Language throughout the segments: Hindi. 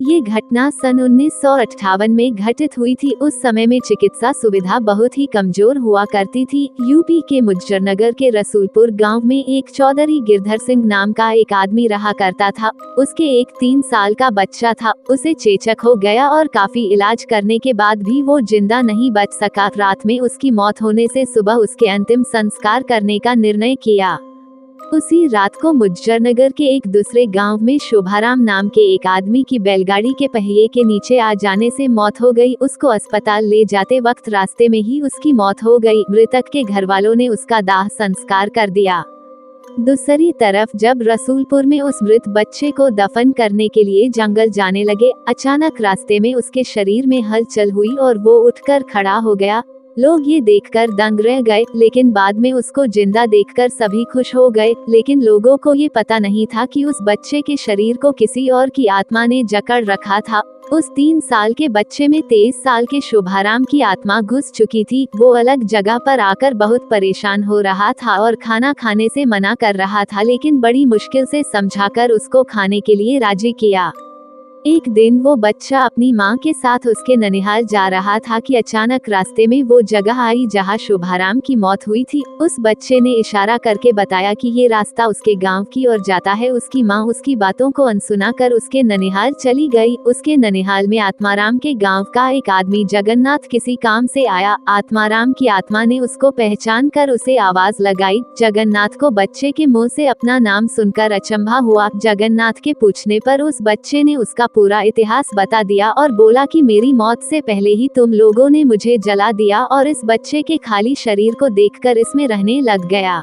ये घटना सन 1958 में घटित हुई थी। उस समय में चिकित्सा सुविधा बहुत ही कमजोर हुआ करती थी। यूपी के मुजफ्फरनगर के रसूलपुर गांव में एक चौधरी गिरधर सिंह नाम का एक आदमी रहा करता था। उसके एक 3 साल का बच्चा था। उसे चेचक हो गया और काफी इलाज करने के बाद भी वो जिंदा नहीं बच सका। रात में उसकी मौत होने से सुबह उसके अंतिम संस्कार करने का निर्णय किया। उसी रात को मुजफ्फरनगर के एक दूसरे गांव में शोभाराम नाम के एक आदमी की बैलगाड़ी के पहिए के नीचे आ जाने से मौत हो गई। उसको अस्पताल ले जाते वक्त रास्ते में ही उसकी मौत हो गई। मृतक के घरवालों ने उसका दाह संस्कार कर दिया। दूसरी तरफ जब रसूलपुर में उस मृत बच्चे को दफन करने के लिए जंगल जाने लगे, अचानक रास्ते में उसके शरीर में हलचल हुई और वो उठकर खड़ा हो गया। लोग ये देखकर दंग रह गए, लेकिन बाद में उसको जिंदा देखकर सभी खुश हो गए। लेकिन लोगों को ये पता नहीं था कि उस बच्चे के शरीर को किसी और की आत्मा ने जकड़ रखा था। उस 3 साल के बच्चे में 23 साल के शोभाराम की आत्मा घुस चुकी थी। वो अलग जगह पर आकर बहुत परेशान हो रहा था और खाना खाने से मना कर रहा था, लेकिन बड़ी मुश्किल से समझाकर उसको खाने के लिए राजी किया। एक दिन वो बच्चा अपनी माँ के साथ उसके ननिहाल जा रहा था कि अचानक रास्ते में वो जगह आई जहाँ शोभाराम की मौत हुई थी। उस बच्चे ने इशारा करके बताया कि ये रास्ता उसके गांव की ओर जाता है। उसकी माँ उसकी बातों को अनसुना कर उसके ननिहाल चली गई। उसके ननिहाल में आत्माराम के गांव का एक आदमी जगन्नाथ किसी काम से आया। आत्माराम की आत्मा ने उसको पहचान कर उसे आवाज लगाई। जगन्नाथ को बच्चे के मुँह से अपना नाम सुनकर अचंभा हुआ। जगन्नाथ के पूछने पर उस बच्चे ने उसका पूरा इतिहास बता दिया और बोला कि मेरी मौत से पहले ही तुम लोगों ने मुझे जला दिया और इस बच्चे के खाली शरीर को देखकर इसमें रहने लग गया।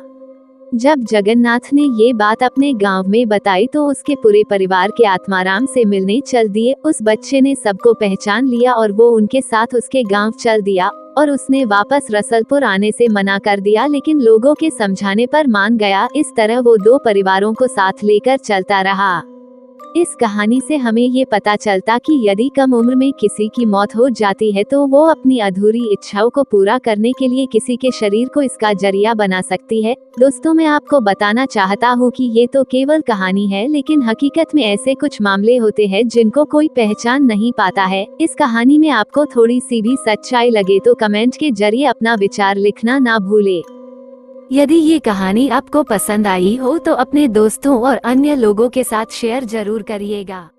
जब जगन्नाथ ने ये बात अपने गांव में बताई तो उसके पूरे परिवार के आत्माराम से मिलने चल दिए। उस बच्चे ने सबको पहचान लिया और वो उनके साथ उसके गांव चल दिया और उसने वापस रसलपुर आने से मना कर दिया, लेकिन लोगों के समझाने पर मान गया। इस तरह वो 2 परिवारों को साथ लेकर चलता रहा। इस कहानी से हमें ये पता चलता कि यदि कम उम्र में किसी की मौत हो जाती है तो वो अपनी अधूरी इच्छाओं को पूरा करने के लिए किसी के शरीर को इसका जरिया बना सकती है। दोस्तों, मैं आपको बताना चाहता हूँ कि ये तो केवल कहानी है, लेकिन हकीकत में ऐसे कुछ मामले होते हैं जिनको कोई पहचान नहीं पाता है। इस कहानी में आपको थोड़ी सी भी सच्चाई लगे तो कमेंट के जरिए अपना विचार लिखना ना भूले। यदि ये कहानी आपको पसंद आई हो तो अपने दोस्तों और अन्य लोगों के साथ शेयर जरूर करिएगा।